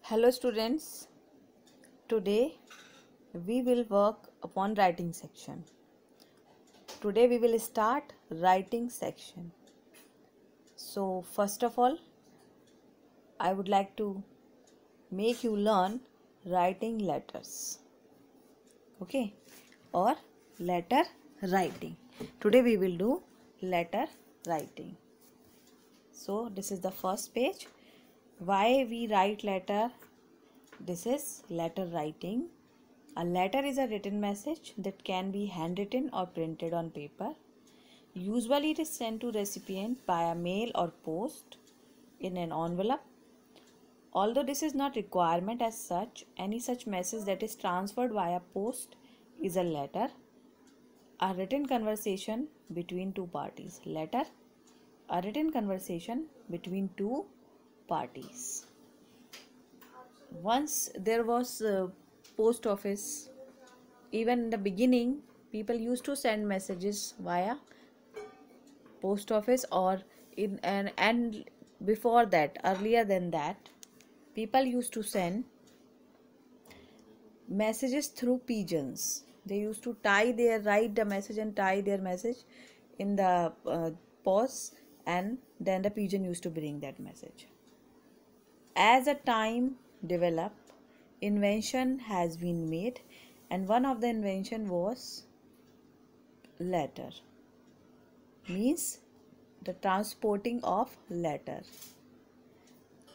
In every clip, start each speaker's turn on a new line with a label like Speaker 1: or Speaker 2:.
Speaker 1: Hello students, today we will work upon writing section. Today we will start writing section. So first of all, I would like to make you learn writing letters. Okay, or letter writing. Today we will do letter writing. So this is the first page. Why we write letter? This is letter writing. A letter is a written message that can be handwritten or printed on paper. Usually it is sent to recipient via mail or post in an envelope. Although this is not requirement as such, any such message that is transferred via post is a letter. A written conversation between two parties. Letter, a written conversation between two parties. Once there was a post office. Even in the beginning, people used to send messages via post office or in and before that, earlier than that, people used to send messages through pigeons. They used to write the message and tie their message in the post, and then the pigeon used to bring that message. As the time developed, invention has been made, and one of the invention was letter, means the transporting of letter.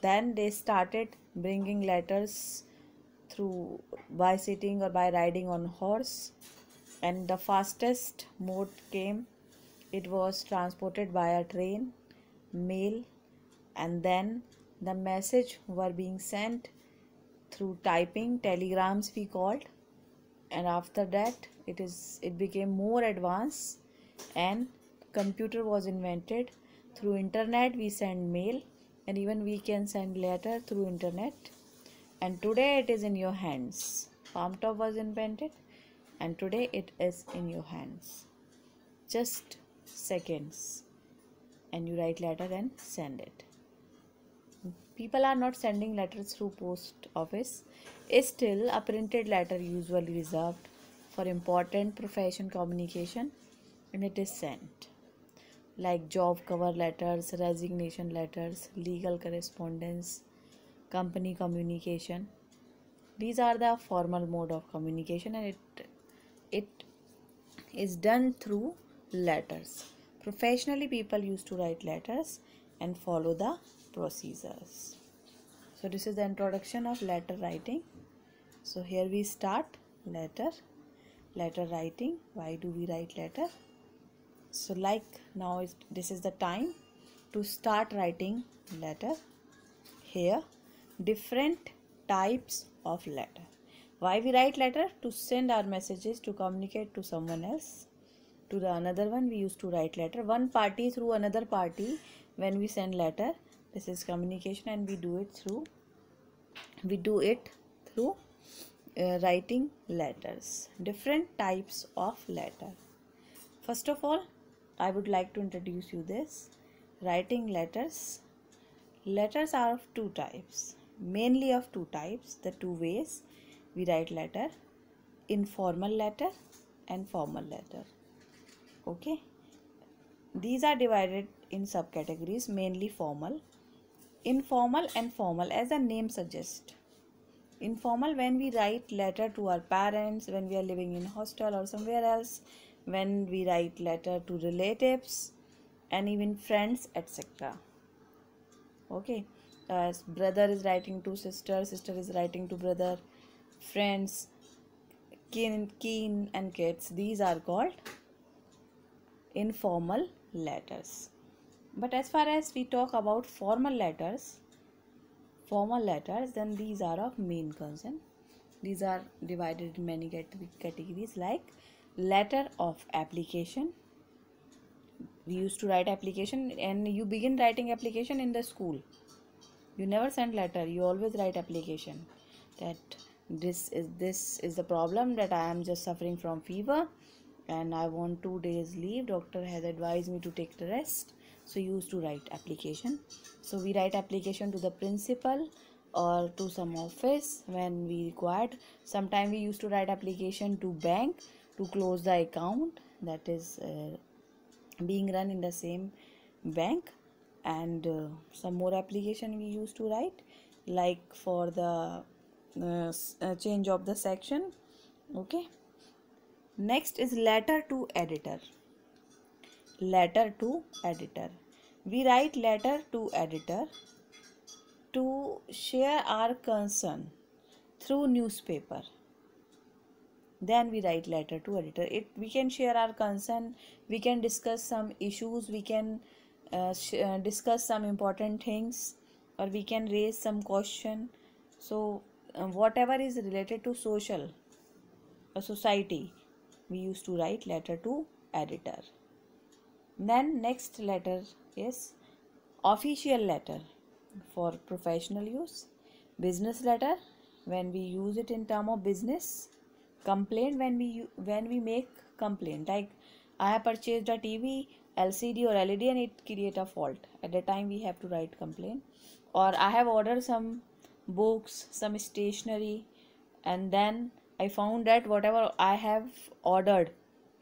Speaker 1: Then they started bringing letters through by sitting or by riding on horse, and the fastest mode came. It was transported by a train, mail, and then the message were being sent through typing, telegrams we called, and after that it became more advanced and computer was invented. Through internet we send mail, and even we can send letter through internet, and today it is in your hands. Palm top was invented, and today it is in your hands. Just seconds, and you write letter and send it. People are not sending letters through post office. Still, a printed letter usually reserved for important profession communication, and it is sent, like job cover letters, resignation letters, legal correspondence, company communication. These are the formal mode of communication, and it is done through letters. Professionally, people used to write letters and follow the procedures. So this is the introduction of letter writing. So here we start letter writing. Why do we write letter? So like now this is the time to start writing letter. Here different types of letter. Why we write letter? To send our messages, to communicate to someone else. To the another one we used to write letter. One party through another party, when we send letter, this is communication, and we do it through writing letters. Different types of letter. First of all, I would like to introduce you this writing letters. Letters are of two types, mainly of two types. The two ways we write letter: informal letter and formal letter. Okay, these are divided in subcategories, mainly formal, informal, and formal, as the name suggests. Informal, when we write letter to our parents, when we are living in hostel or somewhere else, when we write letter to relatives and even friends, etc. Okay, brother is writing to sister, sister is writing to brother, friends, kin and kids. These are called informal letters. But as far as we talk about formal letters, then these are of main concern. These are divided in many categories, like letter of application. We used to write application, and you begin writing application in the school. You never send letter, you always write application, that this is the problem, that I am just suffering from fever and I want 2 days leave, doctor has advised me to take the rest. So you used to write application. So we write application to the principal, or to some office when we required. Sometime we used to write application to bank to close the account that is being run in the same bank. And some more application we used to write, like for the change of the section. Okay, next is letter to editor. Letter to editor, we write letter to editor to share our concern through newspaper. Then we write letter to editor. It we can share our concern, we can discuss some issues, we can discuss some important things, or we can raise some question. So whatever is related to social society, we used to write letter to editor. Then next letter is official letter for professional use, business letter when we use it in term of business, complaint when we make complaint, like I have purchased a TV, LCD or LED and it create a fault. At the time we have to write complaint. Or I have ordered some books, some stationery, and then I found that whatever I have ordered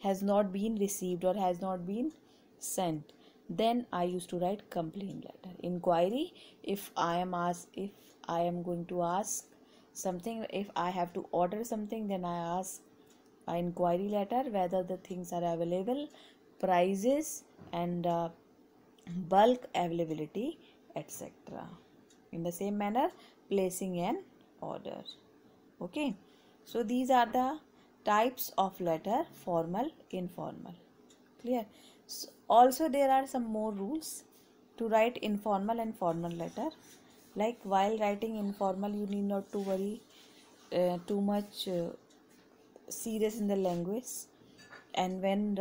Speaker 1: has not been received or has not been sent. Then I used to write complaint letter. Inquiry, if I am going to ask something, if I have to order something, then I ask an inquiry letter whether the things are available, prices, and bulk availability, etc. In the same manner, placing an order. Okay, so these are the types of letter: formal, informal. Clear? So also there are some more rules to write informal and formal letter. Like while writing informal, you need not to worry too much serious in the language. And when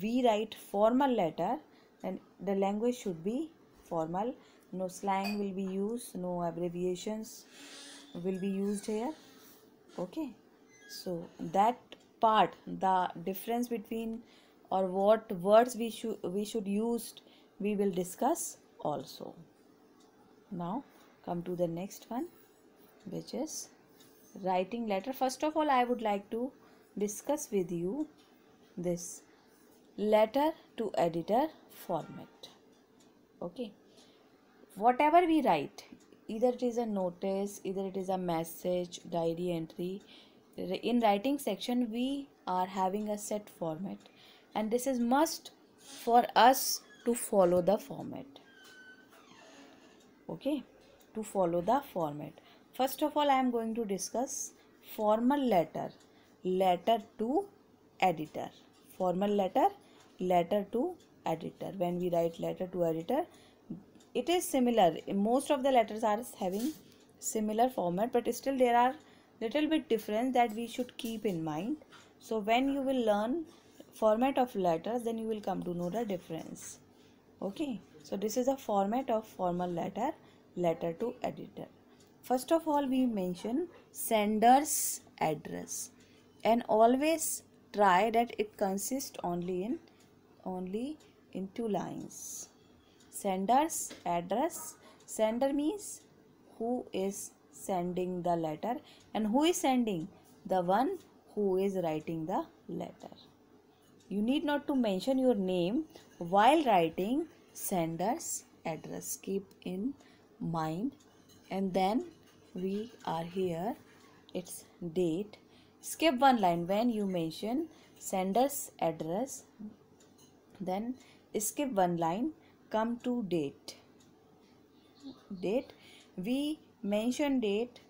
Speaker 1: we write formal letter, then the language should be formal. No slang will be used, no abbreviations will be used here. Okay, so that part, the difference between or what words we should use, we will discuss also. Now come to the next one, which is writing letter. First of all, I would like to discuss with you this letter to editor format. Okay, whatever we write, either it is a notice, either it is a message, diary entry, in writing section we are having a set format, and this is must for us to follow the format. Okay, to follow the format. First of all, I am going to discuss formal letter, letter to editor. Formal letter, letter to editor. When we write letter to editor, it is similar. Most of the letters are having similar format, but still there are little bit difference that we should keep in mind. So when you will learn format of letters, then you will come to know the difference. Okay, so this is a format of formal letter, letter to editor. First of all, we mention sender's address, and always try that it consists only in 2 lines. Sender's address. Sender means who is sending the letter, and who is sending? The one who is writing the letter. You need not to mention your name while writing sender's address. Keep in mind. And then we are here, it's date. Skip one line. When you mention sender's address, then skip one line, come to date. Date, we mention date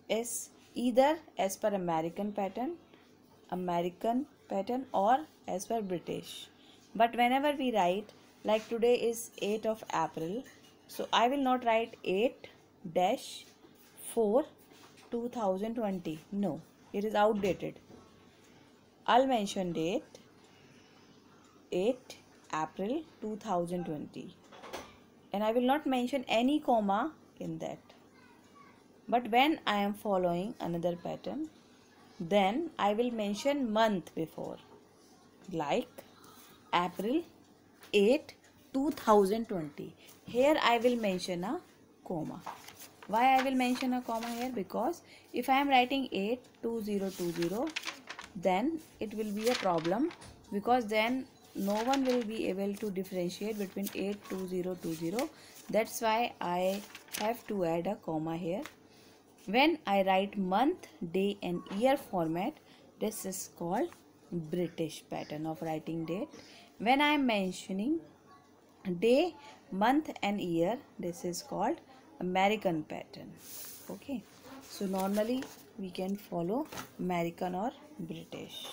Speaker 1: is either as per American pattern or as per British. But whenever we write, like today is 8th of April, so I will not write 8-4-2020. No, it is outdated. I'll mention date 8 April 2020, and I will not mention any comma in that. But when I am following another pattern, then I will mention month before, like April 8 2020. Here I will mention a comma. Why I will mention a comma here? Because if I am writing 82020, then it will be a problem, because then no one will be able to differentiate between 82020. That's why I have to add a comma here. When I write month, day and year format, this is called British pattern of writing date. When I am mentioning day, month and year, this is called American pattern. Okay, so normally we can follow American or British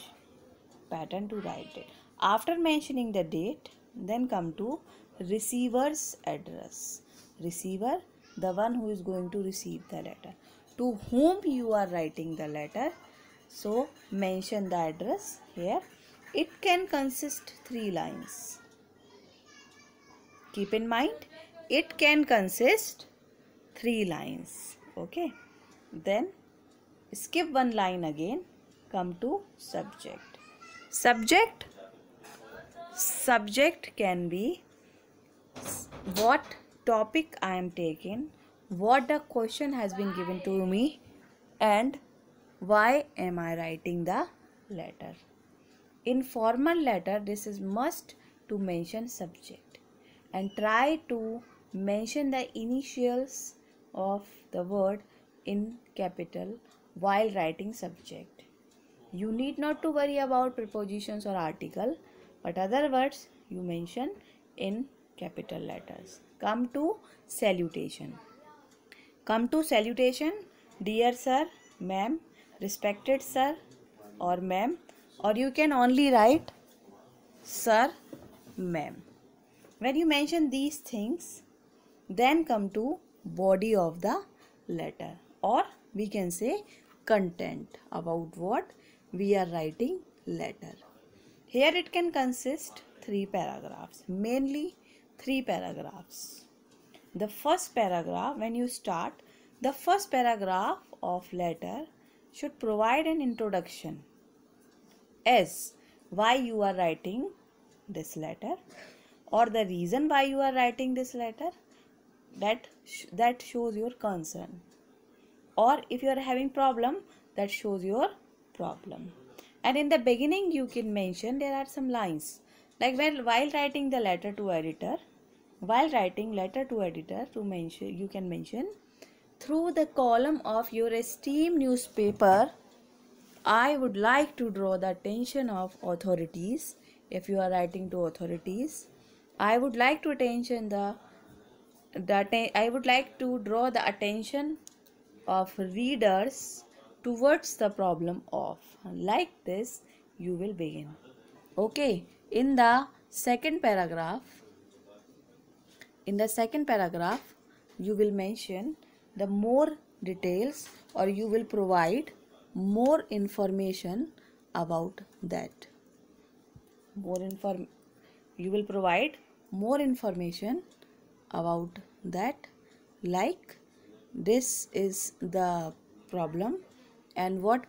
Speaker 1: pattern to write it. After mentioning the date, then come to receiver's address. Receiver, the one who is going to receive the letter, to whom you are writing the letter. So mention the address here. It can consist 3 lines. Keep in mind, it can consist 3 lines. Okay, then skip 1 line again. Come to subject. Subject can be what topic I am taking, what the question has been given to me, and why am I writing the letter. In formal letter, this is must to mention subject, and try to mention the initials of the word in capital while writing subject. You need not to worry about prepositions or article, but other words you mention in capital letters. Come to salutation. Dear sir, ma'am, respected sir or ma'am, or you can only write sir, ma'am. When you mention these things, then come to body of the letter, or we can say content, about what we are writing letter. Here it can consist 3 paragraphs, mainly 3 paragraphs. The first paragraph, when you start, the first paragraph of letter should provide an introduction as why you are writing this letter, or the reason why you are writing this letter, that shows your concern, or if you are having problem, that shows your problem. And in the beginning you can mention there are some lines, like while writing the letter to editor, to mention, you can mention, through the column of your esteemed newspaper, I would like to draw the attention of authorities. If you are writing to authorities, I would like to draw the attention of readers towards the problem of, like this you will begin. Okay, in the second paragraph you will mention the more details, or you will provide more information about that. You will provide more information about that, like this is the problem and what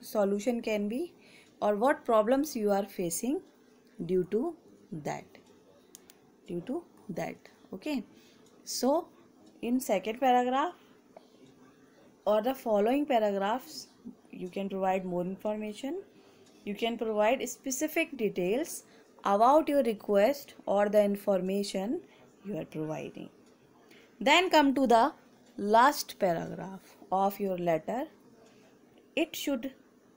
Speaker 1: solution can be, or what problems you are facing due to that. Okay, so in second paragraph or the following paragraphs, you can provide more information. You can provide specific details about your request or the information you are providing. Then come to the last paragraph of your letter. It should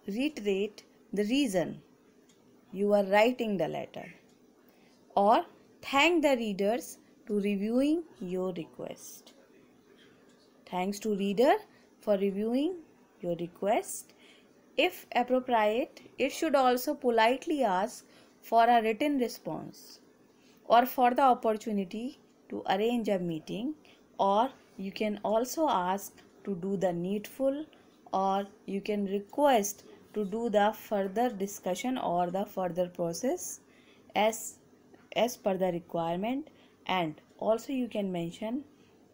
Speaker 1: reiterate the reason you are writing the letter, or thank the readers to reviewing your request. Thanks to reader for reviewing your request. If appropriate, it should also politely ask for a written response, or for the opportunity to arrange a meeting, or you can also ask to do the needful, or you can request to do the further discussion or the further process as per the requirement. And also you can mention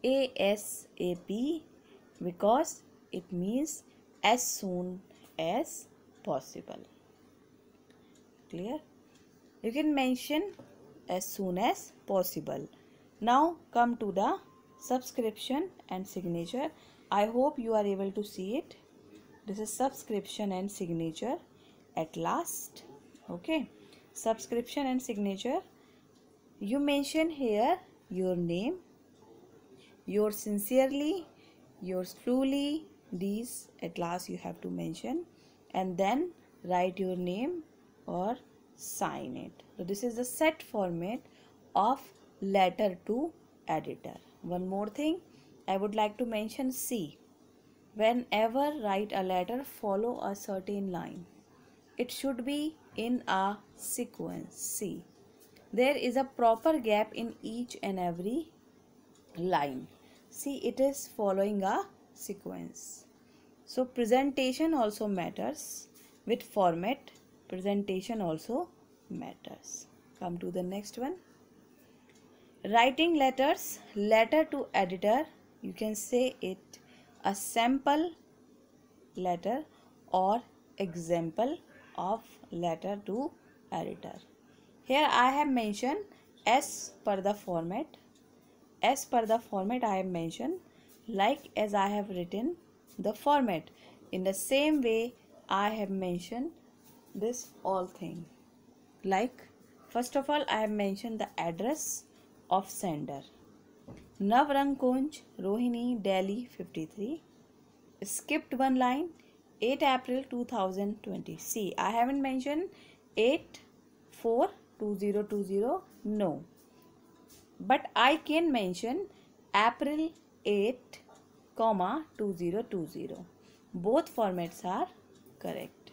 Speaker 1: ASAP, because it means as soon as possible. Clear? You can mention as soon as possible. Now come to the subscription and signature. I hope you are able to see it. This is subscription and signature at last. Okay, subscription and signature. You mention here your name, yours sincerely, yours truly. These at last you have to mention, and then write your name or sign it. So this is the set format of letter to editor. One more thing I would like to mention: C. Whenever write a letter, follow a certain line. It should be in a sequence. See, there is a proper gap in each and every line. See, it is following a sequence. So presentation also matters. With format, presentation also matters. Come to the next one. Writing letters, letter to editor, you can say it a sample letter or example of letter to editor. Here I have mentioned as per the format. As per the format I have mentioned, like as I have written the format. In the same way I have mentioned this all thing. Like first of all I have mentioned the address of sender. Navrang Kunj, Rohini, Delhi 53. Skipped one line, 8 April 2020. See, I haven't mentioned 8/4/2020. No. But I can mention April 8, 2020. Both formats are correct.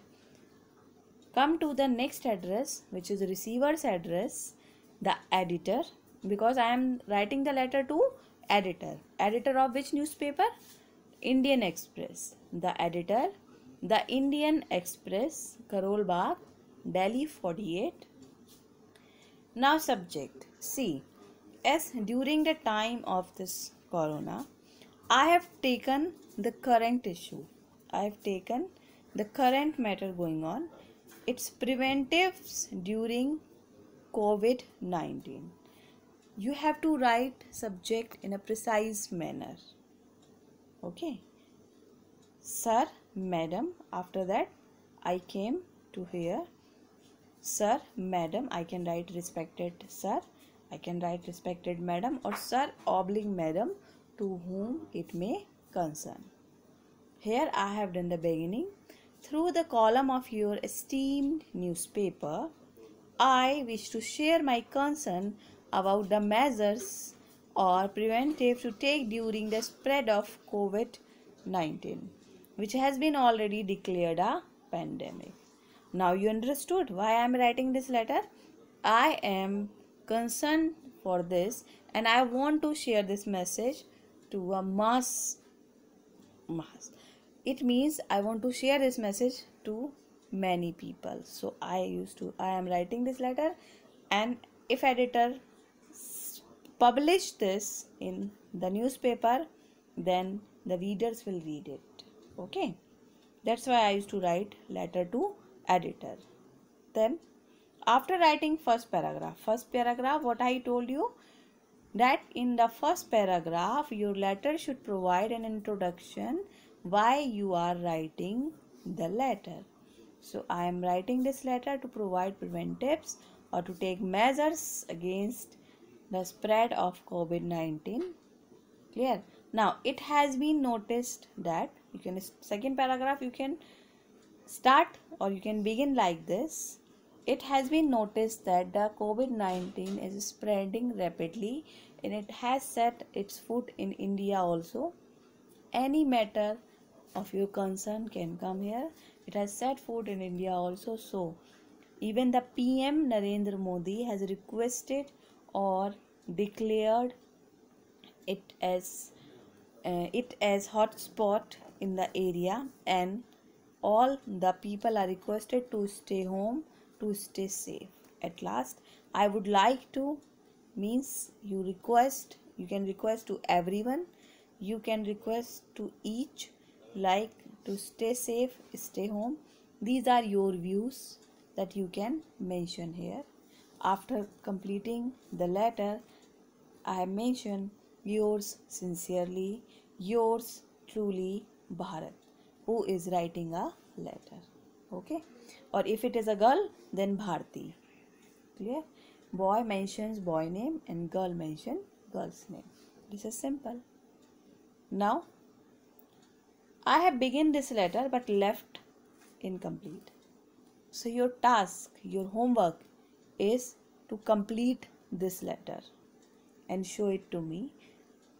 Speaker 1: Come to the next address, which is receiver's address, the editor, because I am writing the letter to editor. Editor of which newspaper? Indian Express. The editor, the Indian Express, Karol Bagh, Delhi 48. Now subject. See, as during the time of this corona, I have taken the current issue. I have taken the current matter going on. It's preventives during COVID-19. You have to write subject in a precise manner. Okay. Sir, madam. After that, I came to here. Sir, madam. I can write respected sir. I can write respected madam or sir oblique madam to whom it may concern. Here I have done the beginning. Through the column of your esteemed newspaper, I wish to share my concern about the measures or preventive to take during the spread of COVID-19, which has been already declared a pandemic. Now you understood why I am writing this letter. I am concerned for this and I want to share this message to a mass. It means I want to share this message to many people. So I am writing this letter, and if editor publish this in the newspaper, then the readers will read it. Okay, that's why I used to write letter to editor. Then after writing first paragraph, what I told you, that in the first paragraph your letter should provide an introduction why you are writing the letter. So I am writing this letter to provide preventives or to take measures against the spread of COVID-19. Clear? Now it has been noticed that you can, second paragraph you can start or you can begin like this. It has been noticed that the COVID-19 is spreading rapidly and it has set its foot in India also. Any matter of your concern can come here. It has set foot in India also. So even the PM Narendra Modi has requested or declared it as hotspot in the area, and all the people are requested to stay home, to stay safe. At last I would like to, means you can request to everyone, you can request to each, like to stay safe, stay home. These are your views that you can mention here. After completing the letter, I have mentioned Yours sincerely, yours truly, Bharat, who is writing a letter. Okay, or if it is a girl, then Bharti. Clear? Boy mentions boy name and girl mention girl's name. This is simple. Now, I have begun this letter but left incomplete. So your task, your homework is to complete this letter and show it to me.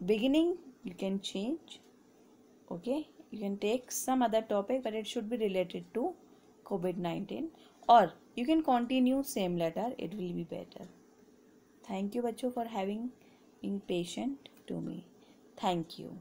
Speaker 1: Beginning you can change. Okay, you can take some other topic, but it should be related to COVID-19, or you can continue same letter, it will be better. Thank you बच्चों for having being patient to me. Thank you.